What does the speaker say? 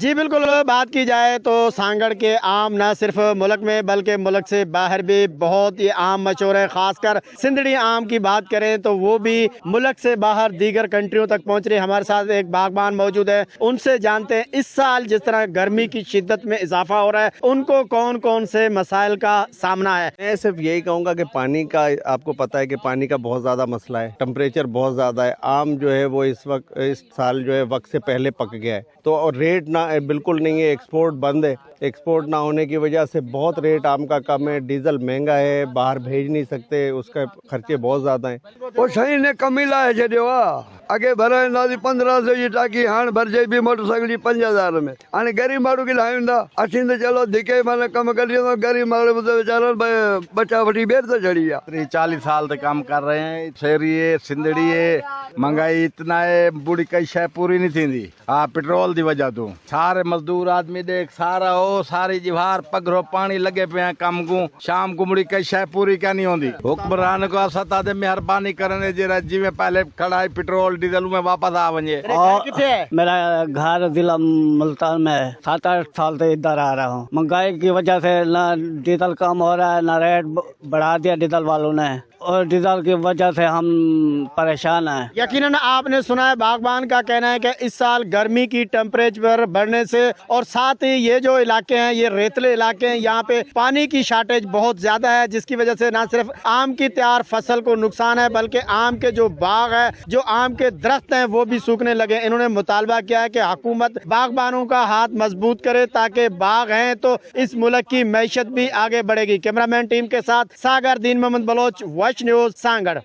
جی بالکل، بات کی جائے تو سانگڑ کے آم نہ صرف ملک میں بلکہ ملک سے باہر بھی بہت ہی عام مشہور ہے. خاص کر سندھڑی آم کی بات کریں تو وہ بھی ملک سے باہر دیگر کنٹریوں تک پہنچ رہی ہے. ہمارے ساتھ ایک باغبان موجود ہے، ان سے جانتے ہیں اس سال جس طرح گرمی کی شدت میں اضافہ ہو رہا ہے ان کو کون کون سے مسائل کا سامنا ہے. میں صرف یہی کہوں گا کہ پانی کا، آپ کو پتہ ہے کہ پانی کا بہت زیادہ مسئلہ ہے، ٹمپریچر بہت زیادہ ہے. آم جو ہے وہ اس سال جو ہے وقت سے پہلے پک گیا ہے، تو اور ریٹ نہ بالکل نہیں ہے، ایکسپورٹ بند ہے. ایکسپورٹ نہ ہونے کی وجہ سے بہت ریٹ آم کا کم ہے، ڈیزل مہنگا ہے، باہر بھیج نہیں سکتے، اس کا خرچے بہت زیادہ ہیں. وہ صحیح نے کمی لائے چھڈیو आहे. اگے بھرائنداسي 1500 जी टाकी، हाणे भरजे बि मोटर साइकिल जी 5000 में. हाणे ग़रीब माण्हू खे लाहींदा असीं त चलो धिके माना कम करी वेंदो. ग़रीब माण्हू ॿुधो वीचारा बचा वठी ॿेर त चढ़ी आहे. 40 साल से काम कर रहे हैं. शहरी है, सिंधड़ी है, महंगाई इतना है, बुढ़ी कई शय पूरी नहीं थी. हाँ, पेट्रोल की वजह तो सारे मजदूर आदमी देख सारा हो सारी जिवार पगरो पानी लगे पे हैं काम को. शाम को मुड़ी कई शय पूरी क्या नहीं होती. हुक्मरान को सता दे मेहरबानी करने जरा जिम्मे पहले खड़ा है पेट्रोल डीजल में वापस आ वने. मेरा घर जिला मुल्तान में है. 7-8 साल से इधर आ रहा हूँ. महंगाई की वजह से ना डीजल कम हो रहा है, ना रेट बढ़ा दिया डीजल वालों ने, और डीजल की वजह से हम परेशान हैं. यकीनन आपने सुना है, बागबान का कहना है कि इस साल गर्मी की टेम्परेचर बढ़ने से और साथ ही ये जो इलाके हैं ये रेतले इलाके हैं, यहाँ पे पानी की शार्टेज बहुत ज्यादा है, जिसकी वजह से ना सिर्फ आम की तैयार फसल को नुकसान है बल्कि आम के जो बाग है, जो आम के दरख्त हैं वो भी सूखने लगे. इन्होंने मुतालबा किया है कि हुकूमत बागबानों का हाथ मजबूत करे ताकि बाग हैं तो इस मुल्क की मैशत भी आगे बढ़ेगी. कैमरामैन टीम के साथ सागर दीन मोहम्मद बलोच, वॉच न्यूज, सांगड़.